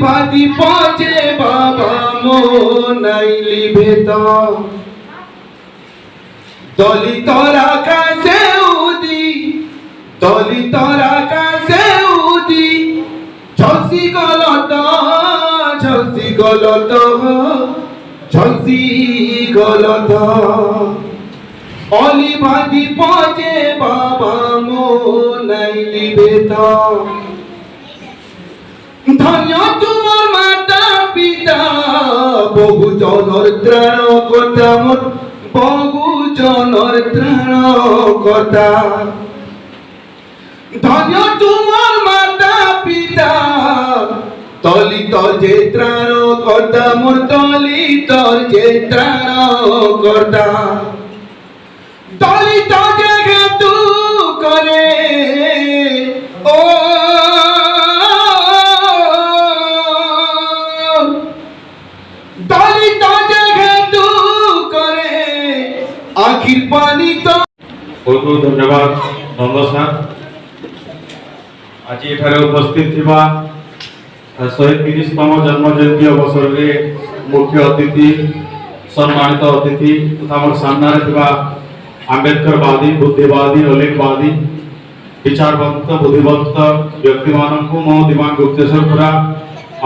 भादी पहुंचे बाबा मो नाइली भेता दलितर आकाशे उदी दलितर आकाशे उदी झलसी गलत झलसी गलत झलसी गलत अली भादी पहुंचे बाबा मो नाइली भेता धन्य तुमर माता पिता बहुजनर त्राण कथा मोर बहुजनर त्राण कथा धन्य तुमर माता पिता दलितर जे त्राण कथा मोर दलितर जे त्राण कथा दलित जे हेतु करे ओ आखिर पानी तो बहुत बहुत धन्यवाद नंद सर आज एठारे उपस्थित थिबा 130तम जन्म जयंती अवसर में मुख्य अतिथि सम्मानित अतिथि तथा मोर सामने थिबा आंबेडकरवादी बुद्धिवादी अलेखवादी विचारवंत बुद्धिवंत व्यक्ति मानक मो दिमाग गुप्तेश्वर पुरा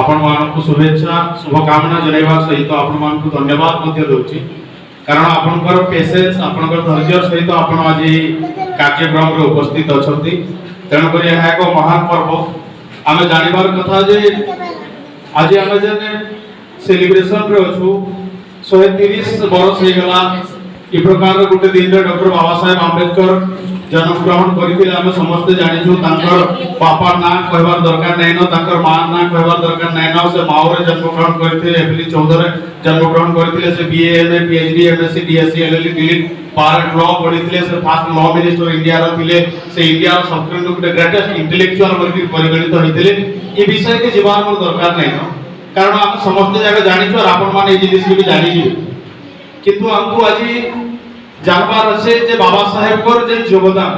आपण मानक शुभेच्छा शुभकामना जनाइबा सहित आपण मानक धन्यवाद मध्य दउची कारण आपनकर पेशेंस आपनकर धैर्य सहित आपण आज कार्यक्रम रे उपस्थित अछंती तेणु करी यह एक महान पर्व आमे जानिबार कथा जे आज आमे जने सेलिब्रेशन रे अछु 130 वर्ष हे गला ई प्रकार गुटे दिन रे डॉक्टर बाबा साहेब आंबेडकर जन्म ग्रहण करिथिले आमे समस्त जानिछु तांकर पापा ना कहबार दरकार नै न तांकर मां ना कहबार दरकार नै न से माओरे जन्म ग्रहण करिथिले एप्रिल 14 रे जन्म ग्रहण करिथिले से BA MA PhD MSc DSc LLB DLitt पार लॉ पढिथिले से फास्ट लॉ मिनिस्टर इंडिया रो थिले से इंडिया रो सबसे गुटे ग्रेटेस्ट इंटेलेक्चुअल वर्ग परिगणित होइथिले ई विषय के जीवन मोर दरकार नै न कारण हम समस्त जगह जानिछु और आपण माने ई जिनिस के भी जानिछु किंतु हमको आज जानबार अच्छे जे बाबा साहेब कर जे योगदान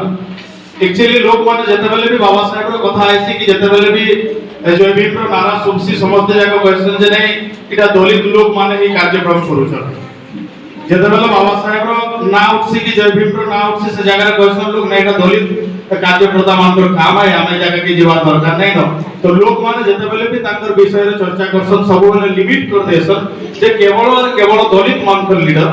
एक्चुअली लोग माने जते बेले भी बाबा साहेब रो कथा आइसी कि जते बेले भी जय भीम रो नारा सुबसी समस्त जगह क्वेश्चन जे नै इटा दलित लोग माने ही कार्यक्रम करू छ जते बेले बाबा साहेब रो ना उठसी कि जय भीम रो ना उठसी से जगह क्वेश्चन लोग नै इटा दलित कार्यकर्ता मान रो काम है हमें जगह की जीवा दरकार नै न तो लोग माने जते बेले भी ताकर विषय रे चर्चा करसन सब बेले लिमिट कर देसन जे केवल और केवल दलित मान कर लीडर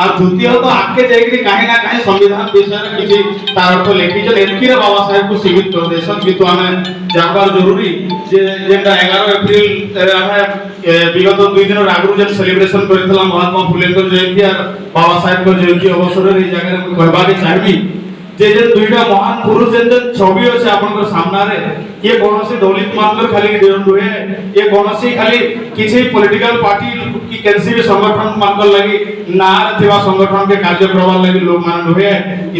आ द्वितीय तो आके जाइकरी काहे ना काहे संविधान विषय रे किछि तार अर्थ लेखि जे एनकी रे बाबा साहेब को सीमित कर देसन किंतु हमें जानबार जरूरी जे जेटा 11 अप्रैल हमें विगत 2 दिन आगु जे सेलिब्रेशन करितला महात्मा फुलेकर जयंती और बाबा साहेब को जयंती अवसर रे जगह में कहबा के चाहबी जे दुईटा महान पुरुष जे छवि अछि आपनकर सामना रे ये कोनोसी दलित मानकर खाली डिरन हुए ये कोनोसी खाली किछि पॉलिटिकल पार्टी की कैसी भी संगठन मानकर लगी नार थिबा संगठन के कार्य करबार लगी लोग मान हुए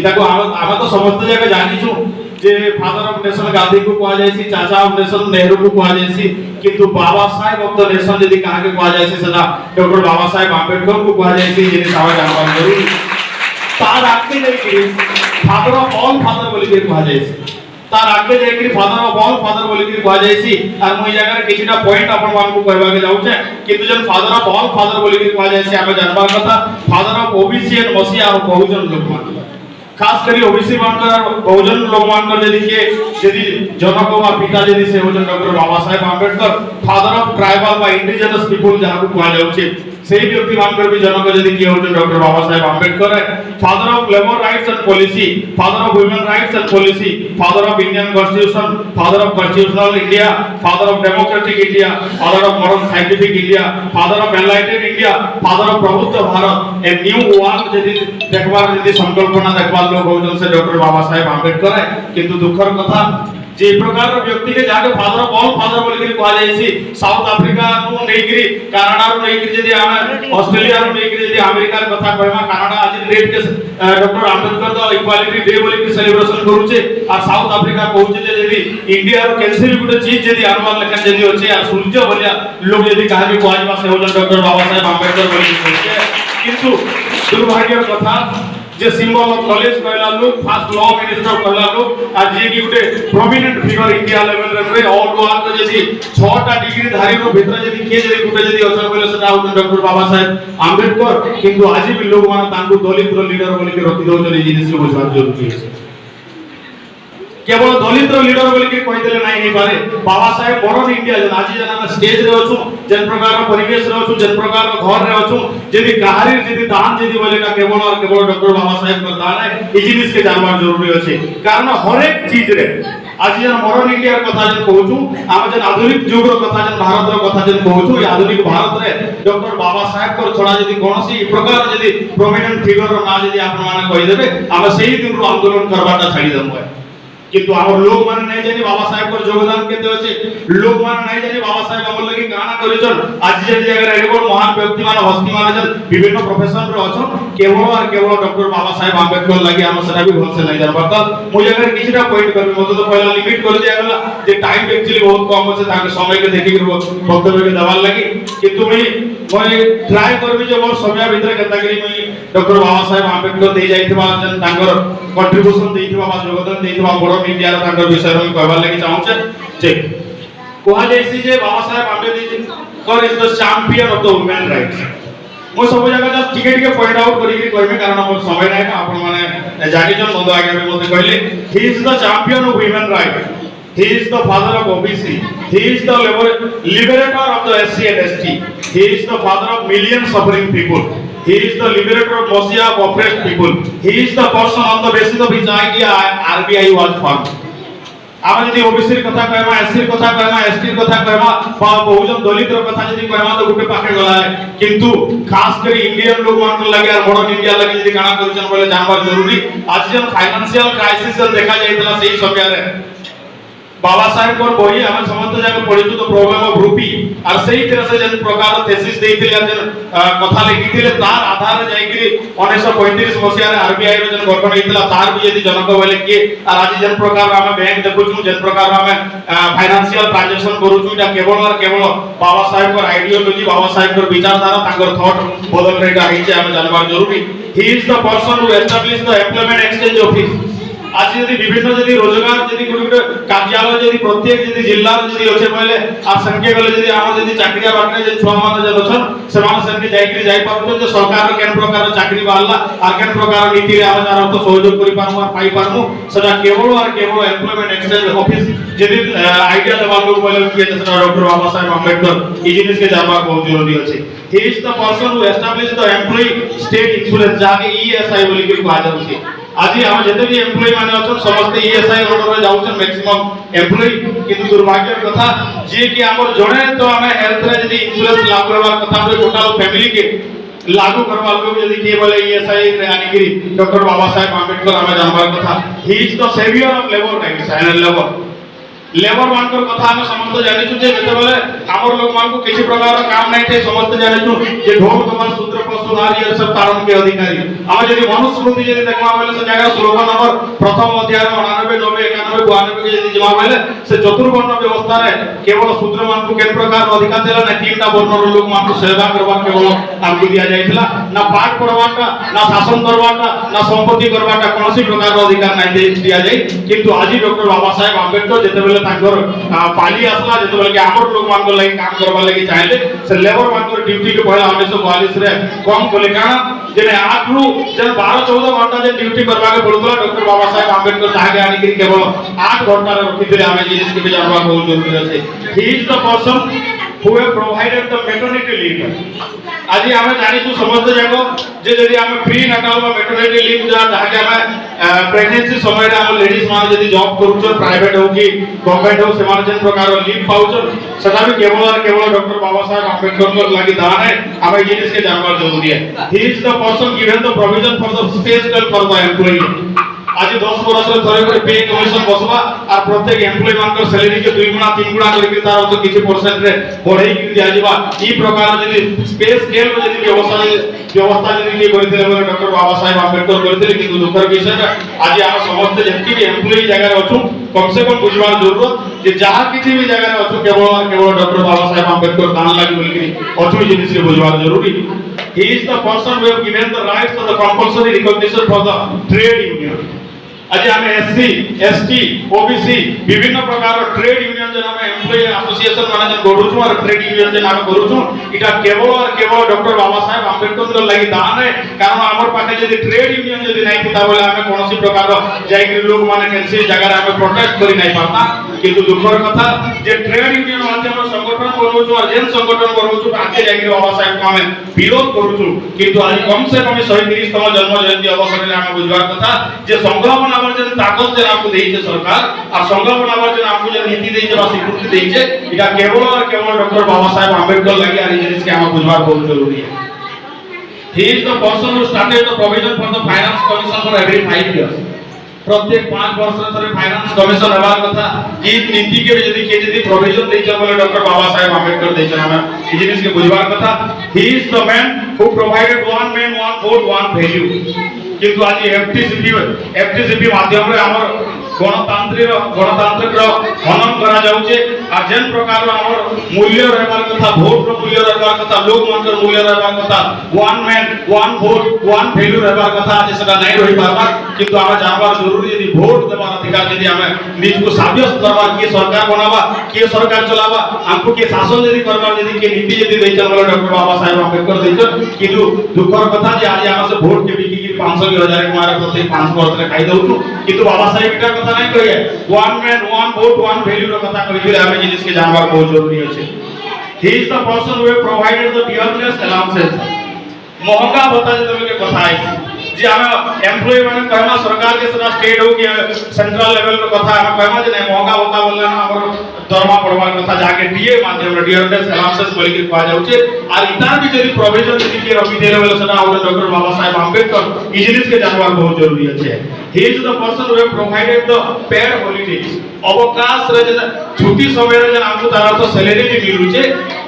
इता को आमे तो समस्त जगह जानिछु जे फादर ऑफ नेशन गांधी को कहा जायसी चाचा ऑफ नेशन नेहरू को कहा जायसी किंतु Baba Saheb of the nation यदि कहा के कहा जायसी सदा डॉक्टर बाबा साहेब आंबेडकर को कहा जायसी जे सावा जानबार जरूरी तार आके जाई फादर ऑफ ऑल फादर बोली के कहा जायसी तार आगे जाई फादर ऑफ ऑल फादर बोली के कहा जायसी और मोई जगह किछिटा पॉइंट अपन मान को कहबा के जाउछे किंतु जन फादर ऑफ ऑल फादर बोली के कहा जायसी आमे जानबार कथा फादर ऑफ ओबीसी एंड मसीहा और बहुजन लोक मान खास करी ओबीसी मानकर बहुजन लोग मानकर यदि जनक वा पिता यदि से होजन doctor Baba Saheb Ambedkar father of tribal वा इंडिजिनस पीपल जहां को कहा जाउछे सेही व्यक्ति मानकर भी जनक यदि किए होजन डॉक्टर बाबा साहेब आंबेडकर है father of labour rights and policy father of women rights and policy father of Indian constitution father of constitutional India father of democratic India father of modern scientific India father of एनलाइटेड India father of प्रबुद्ध Bharat a new world यदि देखबार यदि संकल्पना देखबार लोग होजन से doctor Baba Saheb Ambedkar है किंतु दुखर कथा जे प्रकार व्यक्ति के जाके फादर ऑफ ऑल फादर बोल के कहा जायसी साउथ अफ्रीका नु नेगरी कनाडा नु नेगरी यदि आमे ऑस्ट्रेलिया नु नेगरी यदि अमेरिका रे कथा कहमा कनाडा आज डेट के doctor Ambedkar the equality day बोल के सेलिब्रेशन करूचे आ साउथ अफ्रीका कहूचे जे यदि इंडिया रो कैंसिल गुटे चीज यदि आनवार लेखन यदि होचे आ सूर्य बोलिया लोग यदि कहा के कहवा से होजन डॉक्टर बाबा साहेब आंबेडकर बोल के कहूचे किंतु दुर्भाग्यर कथा जे सिंबल ऑफ नॉलेज कहला लोग फर्स्ट लॉ मिनिस्टर कहला लोग आज जे की गुटे प्रोमिनेंट फिगर इंडिया लेवल रे ऑल ओवर तो जदी 6टा डिग्री धारी रो भीतर जदी के जदी गुटे जदी अचर बोले सेटा डॉक्टर बाबा साहेब आंबेडकर किंतु आज भी लोग माने तांको दलित रो लीडर बोली के रखि दो जने जिनिस को बुझवा जरूरी है केवल दलित लीडर बोली के कहि देले नाही हे पारे बाबा साहेब मॉडर्न इंडिया जन आज जन हम स्टेज रे अछु जन प्रकार परिवेश रे अछु जन प्रकार घर रे अछु जदी कहारी जदी दान जदी बोले का केवल और केवल डॉक्टर बाबा साहेब का दान है ई जिनिस के जानवा जरूरी अछि कारण हर एक चीज रे आज जन मॉडर्न इंडिया कथा जन कहूछु हम जन आधुनिक युग रो कथा जन भारत रो कथा जन कहूछु ई आधुनिक भारत रे डॉक्टर बाबा साहेब को छोड़ा जदी कोनसी प्रकार जदी प्रोमिनेंट फिगर रो ना जदी आपण माने कहि देबे हम सेही दिन रो आंदोलन करबाटा छाड़ी दमु किंतु हमर लोग माने नहीं जानी बाबा साहेब को योगदान केते होचे लोग माने नहीं जानी बाबा साहेब हमर लगी गाना करिछन आज जे जगह एगो महान व्यक्ति मान हस्ती मान जन विभिन्न प्रोफेशन रो अछन केवल और केवल डॉक्टर बाबा साहेब आंबेडकर लगी हम सेटा भी भलसे नहीं जान पड़ता मु जगह किछटा पॉइंट करबे मते तो पहला लिमिट कर दिया गला जे टाइम एक्चुअली बहुत कम আছে ताके समय के देखि के वक्तव्य के दबाल लगी किंतु मैं ट्राई करबी जे मोर समय भीतर केता करी मैं डॉक्टर बाबा साहेब आंबेडकर दे जाइथिबा जन तांकर कंट्रीब्यूशन देइथिबा बा योगदान देइथिबा बड़ इंडिया रा तांकर विषय रे कहबा लागि चाहूचे जे कोहा जैसी जे Baba Saheb Ambedkar is the champion of the women rights मो सब जगह जस्ट टिके पॉइंट आउट करी के कहबे कारण मोर समय नै का आपण माने जानि जन बंद आगे में मते कहले ही is the champion of women right he is the father of OBC he is the liberator of the SC and ST he is the father of millions suffering people he is the liberator of Mosia of oppressed people he is the person on the basis of his idea RBI was formed आम जदि OBC कथा कहमा SC कथा कहमा ST कथा कहमा बहुजन दलित कथा जदि कहमा तो गुटे पाखे गला है किंतु खास कर इंडियन लोग मान लगे और मॉडर्न इंडिया लगे जदि काना करछन बोले जानबा जरूरी आज जन फाइनेंशियल क्राइसिस देखा जाइतला सही समय रे बाबा साहेब को बही हम समस्त जगह पढिछु तो प्रॉब्लम ऑफ रूपी और सही तरह से जन प्रकार थेसिस देइथिले जन कथा लिखिथिले तार आधार जाई कि 1935 मसिया रे आरबीआई रो जन गठन हेतिला तार भी यदि जनक बोले कि और आज जन प्रकार हम बैंक देखुछु जन प्रकार हम फाइनेंशियल ट्रांजैक्शन करूछु इटा केवल और केवल बाबा साहेब को आइडियोलॉजी बाबा साहेब को विचारधारा तांकर थॉट बदल रेटा हिचे हम जानबार जरूरी ही is the person who establish the employment exchange office आज यदि विभिन्न यदि रोजगार यदि गुटे कार्यालय यदि प्रत्येक यदि जिल्ला यदि अछि बोले आ संख्या गले यदि हम यदि चाकरिया बाटने जे छुआ मान जे अछन समान संख्या जाई कि जाई पाबो जे सरकार केन प्रकार चाकरी बाहला आ केन प्रकार नीति रे हम जारा तो सहयोग करि पारमु आ पाई पारमु सदा केवल और केवल एम्प्लॉयमेंट एक्सचेंज ऑफिस यदि आइडिया लेवल लोग बोले कि जैसे डॉक्टर बाबा साहेब आंबेडकर ई जिनिस के जानबा बहुत जरूरी अछि he is the person who establish the employ state insurance जाके ईएसआई बोली के कहा जाउछि आज हम जते भी एम्प्लॉय माने अछन समस्त ईएसआई ऑर्डर रे जाउछन मैक्सिमम एम्प्लॉय किंतु दुर्भाग्य कथा जे कि हमर जणे तो हमें हेल्थ रे यदि इंश्योरेंस लागू करबार कथा रे टोटल फैमिली के लागू करबा लोग यदि के बोले ईएसआई रे यानी कि डॉक्टर बाबा साहेब आंबेडकर हमें जानबार कथा he is the saviour of labour rights and labour मानकर कथा हम समस्त जानिछु जे जते बेले हमर लोग मान को किसी प्रकार काम नै थे समस्त जानिछु जे ढोल कमल सूत्र पशु नारी ये सब तारण के अधिकारी हम यदि मनुस्मृति यदि देखमा बेले से जगह श्लोक नंबर प्रथम अध्याय 89 90 91 92 के यदि जमा बेले से चतुर्वर्ण व्यवस्था रे केवल शूद्र मान को केन प्रकार अधिकार देला ना तीनटा वर्ण रो लोग मान को सेवा करबा केवल हमको दिया जाइतला ना पाठ पढवाटा ना शासन करवाटा ना संपत्ति करवाटा कोनोसी प्रकार रो अधिकार नै दिया जाय किंतु आज डॉक्टर बाबा साहेब आंबेडकर जते बेले तांकर पाली आसला जते बेले के हमर लोग मान को लागि काम करबा लागि चाहिले से लेबर मान को ड्यूटी के पहला 1942 रे कम कोले काना जेने आगु जन 12 14 घंटा जे ड्यूटी करबा के पड़तला डॉक्टर बाबा साहेब आंबेडकर तागे आनी कि केवल 8 घंटा रे रखिथिले हमें जिनिस के जानबा बहुत जरूरी अछि he is the person who have provided the maternity leave आज हमें जानिछु समस्त जगह जे यदि हम फ्री नाटाल बा मैटरनिटी लीव जा ताके हम प्रेगनेंसी समय रे हम लेडीज मान यदि जॉब करूछ प्राइवेट हो कि गवर्नमेंट हो से मान जन प्रकार लीव पाउछ सदा भी केवल और केवल डॉक्टर बाबा साहेब आंबेडकर को लागि दान है हमें जिनिस के जानबार जरूरी है ही is the person given the provision for the special for the employee आज 10 वर्ष थरे पर पे कमीशन बसबा और प्रत्येक एम्प्लॉय मानकर सैलरी के 2 गुना 3 गुना करके तार तो किछि परसेंट रे बढ़ाई कि दिया जीवा ई प्रकार यदि स्पेस स्केल में यदि व्यवस्था यदि के करथिले बोले डॉक्टर बाबा साहेब आंबेडकर करथिले कि दुखर विषय आज हम समस्त जति भी एम्प्लॉय जगह रे अछु कम से कम बुझवार जरूरत जे जहाँ किसी भी जगह रे अछु केवल और केवल डॉक्टर बाबा साहेब आंबेडकर दान लागी बोलकि अछु जिनिस के बुझवार जरूरी he is the person who have given the rights of the compulsory recognition for the trade union आज आम एससी एसटी ओबीसी विभिन्न प्रकार ट्रेड यूनियन जन आम एम्प्लॉय एसोसिएशन माने जन गढुछु और ट्रेड यूनियन जन आम करूछु इटा केवल और केवल डॉक्टर बाबा साहेब आंबेडकर को लागि दान है कारण हमर पाखे यदि ट्रेड यूनियन यदि नै थिता बोले आमे कोनोसी प्रकार जाय कि लोग माने कैसे जगह आमे प्रोटेस्ट करि नै पाता किंतु दुखर कथा जे ट्रेड यूनियन माध्यम संगठन बनौछु और जेन संगठन बनौछु आके जाय कि बाबा साहेब को आमे विरोध करूछु किंतु आज कम से कम 130तम जन्म जयंती अवसर रे आमे बुझवार कथा जे संग्राम नामर जे ताकत जे आपको देइছে सरकार आ संग्राम नामर जे आपको जे नीति देइছে बा स्वीकृति देइছে इटा केवल और केवल डॉक्टर बाबा साहेब आंबेडकर लागि आ जिनिस के हम बुझवार बहुत जरूरी है he is the person who started the provision for the finance commission for every 5 years प्रत्येक 5 वर्ष रे फाइनेंस कमिशन हेबार कथा ई नीति के यदि प्रोविजन देइছে बोले डॉक्टर बाबा साहेब आंबेडकर देइছে हम ई जिनिस के बुझवार कथा he is the man who provided one man one vote one value किंतु आज एफटीसीपी माध्यम रे हमर गणतांत्रिक हनन करा जाउचे आ जेन प्रकार हमर मूल्य रहबार कथा वोट रो मूल्य रहबार कथा लोक मानकर मूल्य रहबार कथा one man one vote one value रहबार कथा आज सेटा नै रहि पारबा किंतु हम जानबार जरूरी यदि वोट देबार अधिकार यदि हम निज को साब्यस्त करबा के सरकार बनाबा के सरकार चलाबा हमको के शासन यदि करबा यदि के नीति यदि देइछन बोले डॉक्टर बाबा साहेब आंबेडकर देइछन किंतु दुखर कथा जे आज हम से वोट के बिकी 500 की 1000 कुमार प्रति 5 वर्ष रे खाइ दउछु किंतु बाबा साहेब इटा कथा नै कहिए one man one vote one value रो कथा कहि हम जिनिस के जानबार बहुत जरूरी अछि he is the person who have provided the dearness allowances महंगा भत्ता जे तबे के कथा है जे हम एम्प्लॉय माने कहना सरकार के सदा स्टेट हो कि सेंट्रल लेवल रो कथा हम कहमा जे नै महंगा भत्ता बोलला ना हमर दरमा पड़वार कथा जाके डीए माध्यम रे डियरनेस अलाउंसेस बोली के कहा जाउचे और इतार भी जदी प्रोविजन यदि के रवि देले वाला सदा और डॉक्टर बाबा साहेब आंबेडकर ई जिनिस के जानबार बहुत जरूरी है he is the person who have provided the paid holidays अवकाश रे जे छुट्टी समय रे जे हमको तारा तो सैलरी भी मिलुचे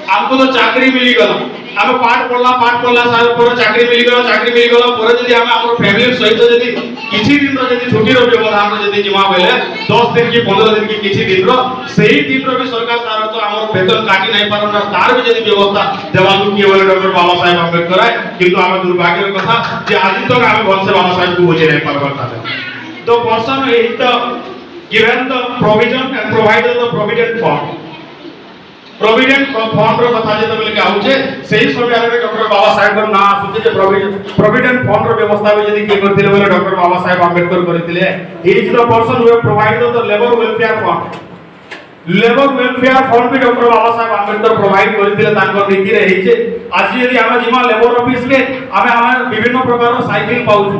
हमको तो चाकरी मिली गला हम पाठ पढ़ला साल पर चाकरी मिली गला पर यदि हम हमर फैमिली सहित यदि किछि दिन रो यदि छुट्टी रो व्यवधान रो यदि जिमा बेले 10 दिन की 15 दिन की किछि दिन रो सही दिन रो भी सरकार तार तो हमर वेतन काटी नै पारन तार भी यदि व्यवस्था देवालु के बोले डॉक्टर बाबा साहेब आंबेडकर है किंतु हम दुर्भाग्यर कथा जे आज तक हम भल से बाबा साहेब को बुझे नै पारबा तो person is the given the provision and provided the provident fund रो कथा जे तबले के आउचे सही समय रे डॉक्टर बाबा साहेब को ना आसुचे जे प्रोविडेंट फंड रो व्यवस्था भी यदि के करथिले बोले डॉक्टर बाबा साहेब आंबेडकर करथिले he is the person who have provided the labor welfare fund भी डॉक्टर बाबा साहेब आंबेडकर प्रोवाइड करथिले तांकर नीति रे हेचे आज यदि हम जिमा लेबर ऑफिस के हम विभिन्न प्रकार साइकिल पाउछु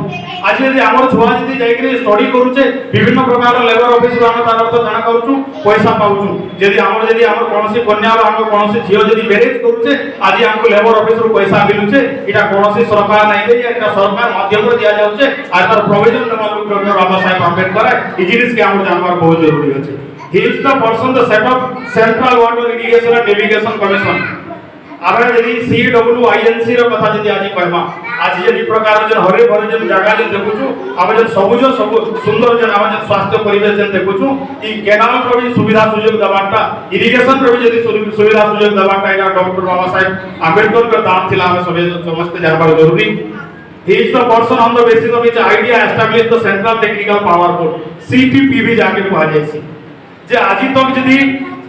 आज यदि हमर छुआ यदि जाई के स्टडी करूचे विभिन्न प्रकार लेबर ऑफिस रो हम तार तो जाना करूछु पैसा पाउछु यदि हमर कोनोसी कन्या रो हम कोनोसी झियो यदि मैरिज करूचे आज हमको लेबर ऑफिस रो पैसा मिलुचे इटा कोनोसी सरकार नै दे एटा सरकार माध्यम रे दिया जाउचे आ तार प्रोविजन देबा डॉक्टर बाबा साहेब आंबेडकर ई जिनिस के हम जानबार बहुत जरूरी अछि he is the person the set of central water irrigation and navigation commission आबे यदि CWINC रो कथा यदि आज कहमा आज यदि प्रकार जे हरे भरे जे जगह जे देखुछु आबे जे सबुज सब सुंदर जे आबे जे स्वास्थ्य परिवेश जे देखुछु ई केनाल रो भी सुविधा सुयोग दबाटा इरिगेशन रो भी यदि सुविधा सुयोग दबाटा एटा डॉक्टर बाबा साहेब आंबेडकर का दान थिला हम सब समस्त जानबार जरूरी he is the person on the basis of which idea established the central technical power board CTPB जाके कहा जायसी जे आज तक जदी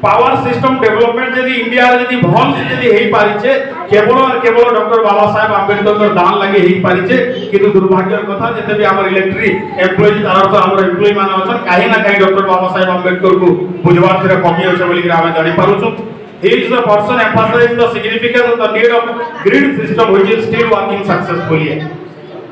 पावर सिस्टम डेवलपमेंट यदि इंडिया रे यदि भल से यदि हेई पारिचे केवल और केवल डॉक्टर बाबा साहेब आंबेडकर कर दान लगे हेई पारिचे किंतु दुर्भाग्यर कथा जते भी हमर इलेक्ट्रिक एम्प्लॉय तार तो हमर एम्प्लॉय माने अछन काहे ना काहे डॉक्टर बाबा साहेब आंबेडकर को बुझवार थरे कमी होछ बोली हम जानि पारुछु he is the person emphasizing the significance of the need of grid system which is still working successfully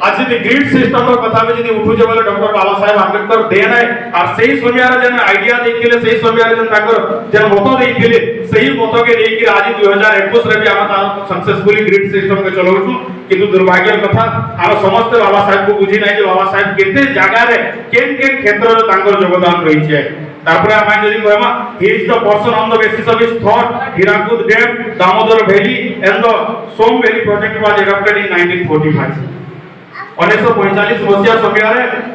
आज यदि ग्रिड सिस्टम रो कथा में यदि उठु जे बोले डॉक्टर बाबा साहेब आंबेडकर देन है और सही समय रे जन आईडिया देथिले सही समय रे जन ताकर जन मत देथिले सही मत के देई कि आज 2021 रे भी हम तार सक्सेसफुली ग्रिड सिस्टम के चलाउछु किंतु दुर्भाग्यर कथा हम समस्त बाबा साहेब को बुझी नै जे बाबा साहेब केते जगह रे केन क्षेत्र रे ताकर योगदान रही छै तारपरे हम यदि कहमा he is the person on the basis of his thought Hirakud Dam Damodar Valley and the Som Valley project was adopted in 1945 1945 मसीहा समय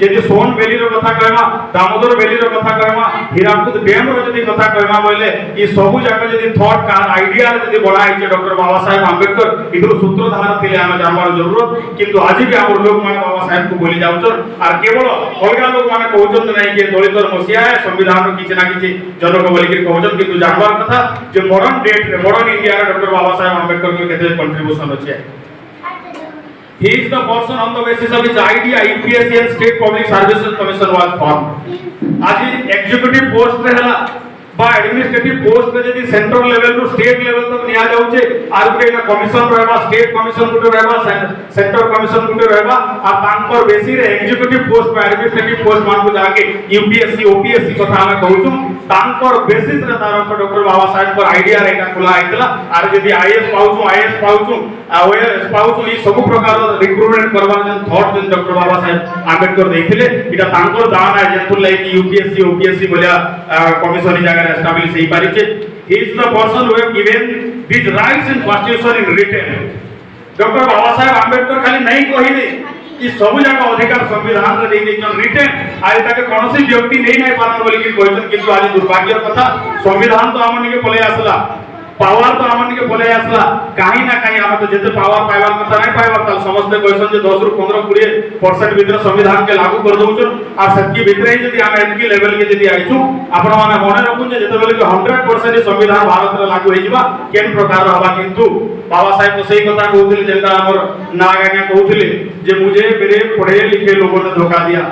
जदि सोन वैली कथा कहमा दामोदर वैली कथा कहमा हीराकुद डैम जदि कथा कहमा बोले ई सब जाक जदि थॉट का आइडिया जदि बना है डॉक्टर बाबा साहेब आंबेडकर इधर सूत्रधार थे आम जानवर जरूरत किंतु आज भी आम लोग माने बाबा साहेब को बोली जाउछन और केवल अलग लोग माने कहउछन नहीं कि दलितर मसीहा है संविधान किछि ना किछि जनक बोली के कहउछन किंतु जानवर कथा जे मॉडर्न डेट रे मॉडर्न इंडिया रे डॉक्टर बाबा साहेब आंबेडकर के केते कंट्रीब्यूशन अछि। He is the person on the basis of his idea UPSC and State Public Services Commission was formed. आज एग्जीक्यूटिव पोस्ट रे हला बा एडमिनिस्ट्रेटिव पोस्ट रे जदी सेंट्रल लेवल रो स्टेट लेवल तक निया जाउचे आर गुटे ना कमिशन रहबा स्टेट कमिशन गुटे रहबा सेंट्रल कमिशन गुटे रहबा आ तांकर बेसी रे एग्जीक्यूटिव पोस्ट बा एडमिनिस्ट्रेटिव पोस्ट मान को जाके यूपीएससी ओपीएससी कथा हम कहउछु तांकर बेसिस रे तार डॉक्टर बाबा साहेब पर आइडिया रे का खुला आइतला आर जदी आईएएस पाउछु ओएएस पाउछु ई सब प्रकार रिक्रूटमेंट करबार जन थॉट जन डॉक्टर बाबा साहेब आंबेडकर देथिले इटा तांकर दान है जेतु लाइक यूपीएससी ओपीएससी बोलिया कमिशन जगह एस्टैब्लिश ही पारिचे। He is the person who have given these rights in constitution in written. Doctor Baba Saheb Ambedkar खाली नहीं कहिले ई सब जगह अधिकार संविधान रे दे देछन रिटन आज तक कोनोसी व्यक्ति नहीं पालन बोली कि कहछन किंतु आज दुर्भाग्य कथा संविधान तो हमन के पले आसला पावर तो हमन के पले आसला कहीं ना कहीं हम तो जते पावर पाइबार कथा नहीं पाइबार त समस्त कहछन जे 10 रु 15 20% भीतर संविधान के लागू कर दउछन आ सबकी भीतर ही यदि हम एतकी लेवल के यदि आइछु आपण माने मने रखु जे जते बेले के 100% संविधान भारत रे लागू होई जिबा केन प्रकार हवा किंतु बाबा साहेब तो सही कथा कहउथिले जेंटा हमर नागाज्ञा कहउथिले जे मुझे मेरे पढ़े लिखे लोगों ने धोखा दिया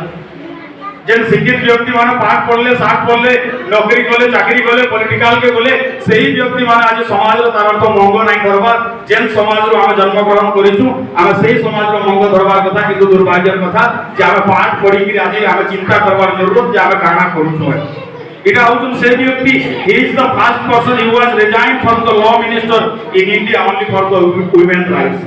जेन शिक्षित व्यक्ति माने पाठ पढ़ले साठ पढ़ले नौकरी कले चाकरी कले पॉलिटिकल के बोले सही व्यक्ति माने आज समाज रो तार अर्थ मंग नाही करबार जेन समाज रो हम जन्म ग्रहण करिछु हम सही समाज रो मंग धरबार कथा किंतु दुर्भाग्यर कथा जे हम पाठ पढ़ी कि आज हम चिंता करबार जरूरत जे हम काना करूछु इटा होउछन से व्यक्ति he is the first person who was resign from the law minister in India only for the women rights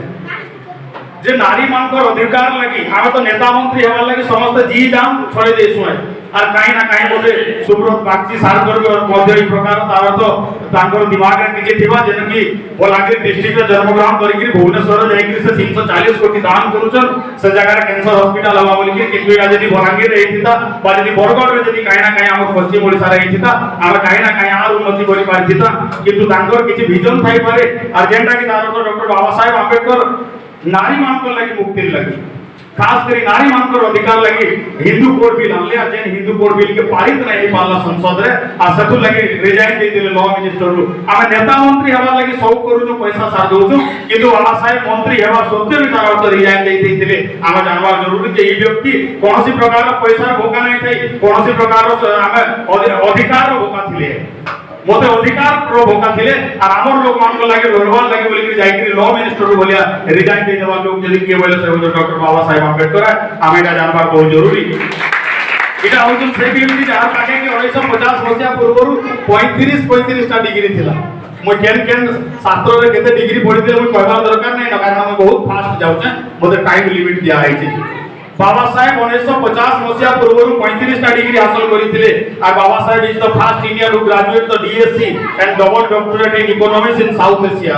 जे नारी मानकर अधिकार लगी हम तो नेता मंत्री हेवा लगी समस्त जी जाम छोड़े देसु है और कहीं ना कहीं बोले सुब्रत बागची सारकर और मध्य ई प्रकार तार तो तांकर दिमाग रे किछि थिबा जेन की बलांगीर डिस्ट्रिक्ट रे जन्म ग्रहण करि कि भुवनेश्वर जाई कि से 340 कोटी दान करूछन से जगह रे कैंसर हॉस्पिटल हवा बोली कि किंतु या यदि बलांगीर रे हिता बा यदि बरगढ़ रे यदि कहीं ना कहीं हम पश्चिम ओडिसा रे हिता हम कहीं ना कहीं आर उन्नति करि पारथिता किंतु तांकर किछि विजन थाई पारे और जेंटा की तार तो डॉक्टर बाबा साहेब आंबेडकर नारी मानकर लगी मुक्ति लगी खास करी नारी मानकर अधिकार लगी हिंदू कोड बिल आनले आ जेन हिंदू कोड बिल के पारित नहीं पाला संसद रे आ सतु लगी रिजाइन दे दिले लॉ मिनिस्टर रो हम नेता मंत्री हवा लगी सब करू जो पैसा सार दोछु किंतु बाबा साहेब मंत्री हेबा सत्य भी तार अर्थ रिजाइन दे देथिले हम जानवा जरूरी जे ई व्यक्ति कोनोसी प्रकार पैसा भोका नहीं थाई कोनोसी प्रकार हम अधिकार भोका थिले मोते अधिकार प्रो भोका थिले और हमर लोग मान को लागे लड़वार लागे बोली कि जाई कि लॉ मिनिस्टर बोलिया रिजाइन दे देवा लोग जदी के बोले से डॉक्टर बाबा साहेब आंबेडकर आमेटा जानबार बहुत जरूरी इटा होजन से व्यक्ति जहां काके कि 1950 मसिया पूर्वरु 35 टा डिग्री थिला मो केन शास्त्र रे केते डिग्री पढि दे मो कहबार दरकार नै न कारण हम बहुत फास्ट जाउछे मोते टाइम लिमिट दिया आइ छै बाबा साहेब 1950 मसिया पूर्वरु 35 टा डिग्री हासिल करिथिले आ Baba Saheb is the first Indian who graduate the DSc and double doctorate in economics in South Asia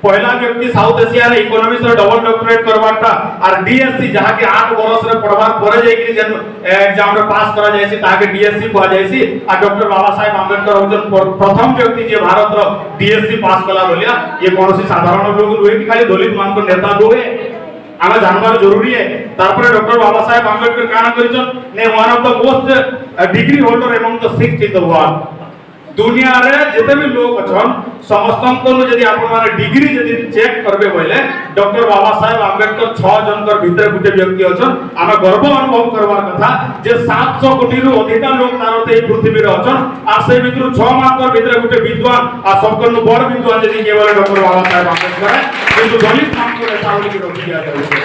पहला व्यक्ति साउथ एशिया रे इकोनॉमिक्स रे डबल डॉक्टरेट करबाटा और डीएससी जहा के 8 वर्ष रे पढ़वार परे जाय कि जन एग्जाम रे पास करा जायसी ताके डीएससी को जायसी आ डॉक्टर बाबा साहेब आंबेडकर होजन प्रथम व्यक्ति जे भारत रो डीएससी पास कला बोलिया ये कोनोसी साधारण लोग रुए कि खाली दलित मान को नेता रुए आमे जानबार जरूरी है तारपरे डॉक्टर बाबा साहेब आंबेडकर काना करिछन ने one of the most degree holder among the 6 in the world दुनिया रे जते भी लोग अछन समस्तन को यदि आपण माने डिग्री यदि चेक करबे बोले डॉक्टर बाबा साहेब आंबेडकर 6 जनकर भीतर गुटे व्यक्ति अछन आमे गर्व अनुभव करबार कथा जे 700 कोटी रु अधिक लोग तारते ए पृथ्वी रे अछन आ से भीतर 6 मानकर भीतर गुटे विद्वान आ सबकन बड़ विद्वान यदि केवल डॉक्टर बाबा साहेब आंबेडकर किंतु दलित मान को नेता बोली के रखी जा जाउछे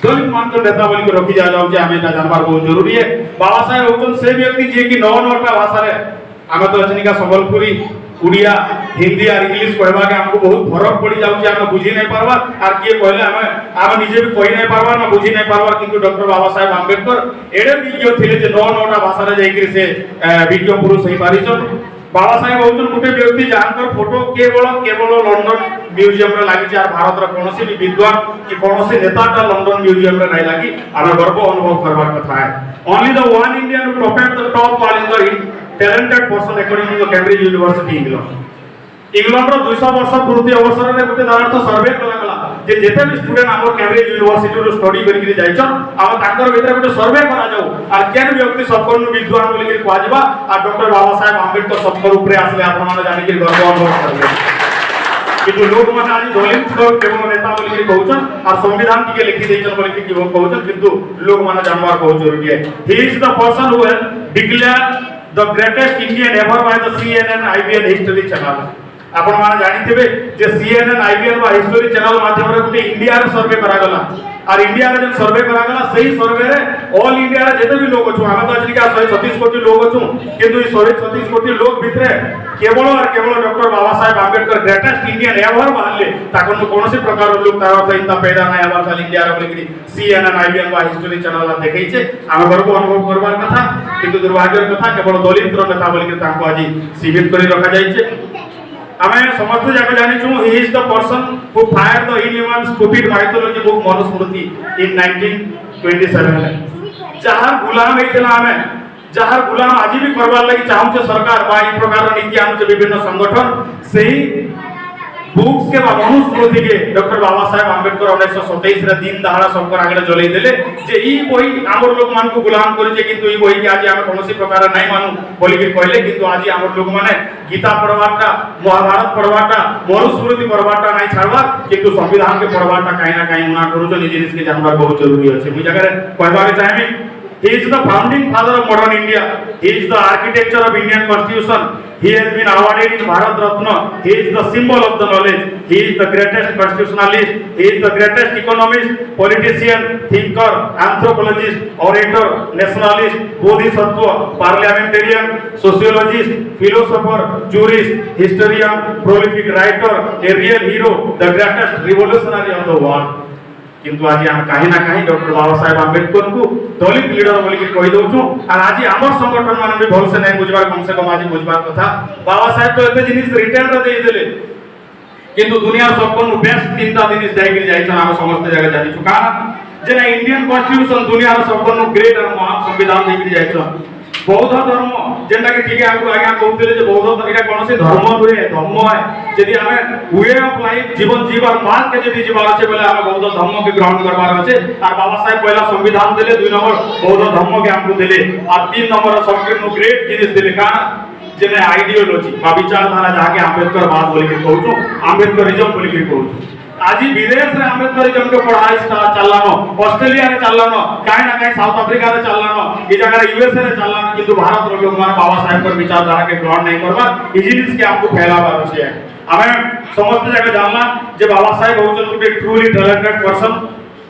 दलित मान को नेता बोली के रखी जा जाउछे हमें एटा जानबार बहुत जरूरी है बाबा साहेब होतन से व्यक्ति जे कि 9टा भाषा रे आमे तो अचनिका संबलपुरी उड़िया हिंदी और इंग्लिश कहबा के हमको बहुत फरक पड़ी जाउची हम बुझी नहीं पारबा और किए कहले हम निजे भी कहि नहीं पारबा ना बुझी नहीं पारबा किंतु डॉक्टर बाबा साहेब आंबेडकर एडे विज्ञ थिले जे 9टा भाषा रे जाई कि से विज्ञ पुरुष ही पारिछन बाबा साहेब होउछन गुटे व्यक्ति जानकर फोटो केवल केवल लंडन म्यूजियम रे लागि आर भारत रा कोनोसी भी विद्वान कि कोनोसी नेताटा लंडन म्यूजियम रे नै लागि आमे गर्व अनुभव करबार कथा है। Only the one Indian top at the top wall in the talented person according to the Cambridge University England रो 200 वर्ष पूर्ति अवसर रे गुटे दारथ सर्वे कला गला जे जेते भी स्टूडेंट हमर कैम्ब्रिज यूनिवर्सिटी रो स्टडी करि करि जाइछन आ ताकर भीतर गुटे सर्वे करा जाऊ आ केन व्यक्ति सबकोन विद्वान बोली करि कहजिबा आ डॉक्टर बाबा साहेब आंबेडकर सबकर ऊपर आसले आपण माने जानि करि गर्व अनुभव करबे किंतु लोग माने आज दलित लोग केवल नेता बोली करि कहउछन आ संविधान के लिखि दैछन बोली कि कहउछन किंतु लोग माने जानबार बहुत जरूरी है। ही is the person who has declared the greatest Indian ever by the CNN IBN history channel. आपण माने जानिथिबे जे CNN IBN बा हिस्ट्री चैनल माध्यम रे गुटे इंडिया रे सर्वे करा गला और इंडिया रे जन सर्वे करा गला सही सर्वे रे ऑल इंडिया रे जेते भी लोग अछु आमे तो अजलिका 136 कोटी लोग अछु किंतु ई 136 कोटी लोग भितरे केवल और केवल doctor Baba Saheb Ambedkar greatest Indian ever बाहले ताकन कोनोसी प्रकार लोग तार चिंता पैदा नै आबार साल इंडिया रे बोली CNN IBN बा हिस्ट्री चैनल देखै छै आमे गर्व अनुभव करबार कथा किंतु दुर्भाग्यर कथा केवल दलित रो नेता बोली ताको आज सीमित करि रखा जाय छै। हमें समस्त जाके जानी छु he is the person who fire the inhuman stupid mythology book Manusmriti in 1927 जहार गुलाम हेतला हमें जहार गुलाम आज भी करबार लागि चाहू छ सरकार बा ई प्रकार नीति आनु छ विभिन्न संगठन सही बुक्स के मनुस्मृति के डॉक्टर बाबा साहेब आंबेडकर 1927 रे दिन दहाड़ा सबकर आगे जलाई देले जे ई बही हमर लोग मान को गुलाम करि जे किंतु ई बही के आज हम कोनोसी प्रकार नै मानु बोली के कहले किंतु आज हमर लोग माने गीता पढ़वाटा महाभारत पढ़वाटा मनुस्मृति पढ़वाटा नै छाड़वा किंतु संविधान के पढ़वाटा काई ना काई उना करू तो निज जिनिस के जानबार बहुत जरूरी अछि। मी जगह कहबा के चाहबी he is the founding father of modern India, he is the architecture of Indian constitution, he has been awarded in Bharat Ratna, he is the symbol of the knowledge, he is the greatest constitutionalist, he is the greatest economist, politician, thinker, anthropologist, orator, nationalist, bodhisattva, parliamentarian, sociologist, philosopher, jurist, historian, prolific writer, a real hero, the greatest revolutionary of the world। किंतु आज हम कहीं ना कहीं doctor Baba Saheb Ambedkar को दलित leader बोली के कहि दउछु और आज हमर संगठन मान भी भल से नहीं बुझबार कम से कम आज बुझबार कथा बाबा साहेब तो एते जिनिस रिटर्न रे दे देले किंतु दुनिया सबको बेस्ट तीनटा जिनिस दे के जाय छ हम समस्त जगह जानि छु कारण जे ना इंडियन कॉन्स्टिट्यूशन दुनिया रो सबको ग्रेट और महान संविधान दे के जाय छ। बौद्ध धर्म जेंटा के ठीक है आगु आज्ञा कहउतले जे बौद्ध धर्म एटा कोनोसी धर्म नुहे धर्म है यदि हमें वे ऑफ लाइफ जीवन जीवार मार्ग के यदि जीवार আছে बोले हमें बौद्ध धर्म के ग्रहण करबार আছে और बाबा साहेब पहला संविधान देले 2 नंबर बौद्ध धर्म के हमको देले और 3 नंबर सबके ग्रेट जिनिस देले कारण जेने आइडियोलॉजी बा विचारधारा जाके आंबेडकर बात बोली के कहउछु आंबेडकरिज्म बोली के कहउछु आज विदेश रे आंबेडकरिज्म के पढ़ाई चललानो ऑस्ट्रेलिया रे चललानो काई ना काई साउथ अफ्रीका रे चललानो ई जगह यूएसए रे चललानो किंतु भारत रो लोग माने बाबा साहेब पर विचारधारा के ग्रहण नहीं करबा ई जिनिस के हमको फैलाबार अछि। हमें समस्त जगह जानला जे बाबा साहेब होचन गुटे ट्रूली टैलेंटेड पर्सन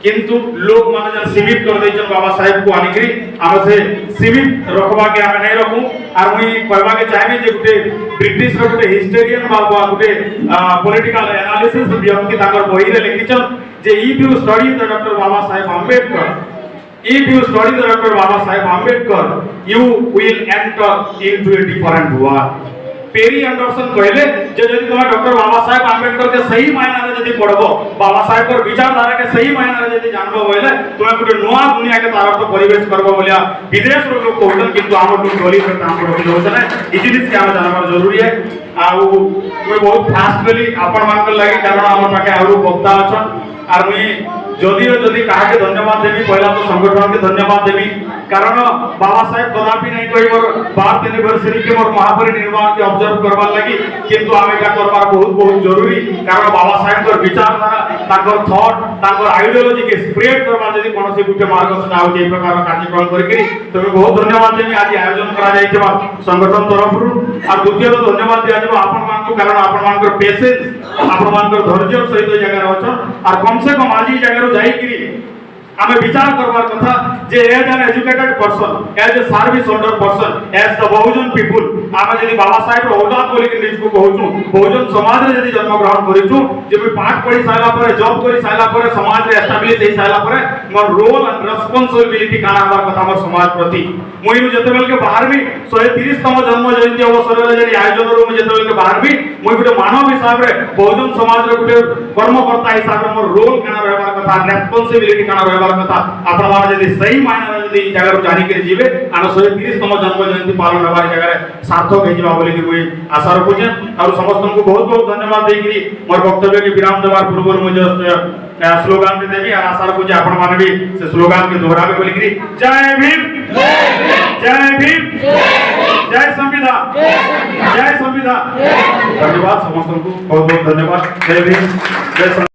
किंतु लोग माने जन सीमित कर दैछन बाबा साहेब को आनिकरी हम से सीमित रखबा के हम नहीं रखू और मुई कहबा के चाहबी जे गुटे ब्रिटिश रो गुटे हिस्टोरियन बाबा गुटे पॉलिटिकल एनालिसिस व्यक्ति ताकर बही रे लिखिछन जे if you study the doctor Baba Saheb Ambedkar if you study the doctor Baba Saheb Ambedkar you will enter into a different world. Perry Anderson कहले जे यदि तुम डॉक्टर बाबा साहेब आंबेडकर के सही मायना रे यदि पढ़बो बाबा साहेब पर विचारधारा के सही मायना रे यदि जानबो बोले तुम गुटे नया दुनिया के तरफ परिवेश करबो बोलिया विदेश रो लोग कहउछन किंतु हमर लोग गली पे काम करो होछन ई जिनिस के हम जानबार जरूरी है। आ कोई बहुत फास्ट गली आपण मान के लागि कारण हमर पाके आरो वक्ता अछन और मुई जदियो जदि काहे के धन्यवाद देबी पहला तो संगठन के धन्यवाद देबी कारण बाबा साहेब कदापि नहीं कोई मोर भारत एनिवर्सरी के मोर महापरिनिर्वाण के ऑब्जर्व करबा लागि किंतु आमे का करबार बहुत बहुत जरूरी कारण बाबा साहेब कर विचारधारा ताकर थॉट ताकर आइडियोलॉजी के स्प्रेड करबा जदि कोनोसी गुटे मार्गदर्शन आउ जे प्रकार कार्यक्रम करके तो बहुत धन्यवाद देबी आज आयोजन करा जायछबा संगठन तरफ रु और द्वितीय तो धन्यवाद दिया जब आपण मान को कारण आपण मान कर पेशेंस आपण मान कर धैर्य सहित जगह रहछन और कम से कम आज ई जगह रो जाई कि आमे विचार करबार कथा जे as an educated person as a service holder person as the Bahujan people आमे जदी बाबा साहेब रो औलाद बोली के निज को कहूछु बहुजन समाज रे जदी जन्म ग्रहण करिछु जे भी पाठ पढ़ी साइला पर जॉब करी साइला पर समाज रे एस्टैब्लिश हे साइला पर मोर रोल एंड रिस्पांसिबिलिटी काना हमार कथा मोर समाज प्रति मुई जते बेल के बाहर भी 130 तम जन्म जयंती अवसर रे जदी आयोजन रो जते बेल के बाहर भी मुई गुटे मानव हिसाब रे बहुजन समाज रे गुटे कर्मकर्ता हिसाब रे मोर रोल काना रहबार कथा रिस्पांसिबिलिटी काना रहबार कथा आपण माने जदी सही मायने रे जदी जगह रो जानी के जीवे आनो 130 तम जन्म जयंती पालन हबार जगह रे सार्थक हे जिवा बोली कि मुई आशा रखुचे और समस्त को बहुत बहुत धन्यवाद देकरी मोर वक्तव्य के विराम देवार पूर्व मुझे स्लोगान दे देबी और आशा रखुचे आपण माने भी से स्लोगान के दोहराबे बोली कि जय भीम जय भीम जय संविधान जय संविधान। धन्यवाद समस्त को बहुत बहुत धन्यवाद। जय भीम जय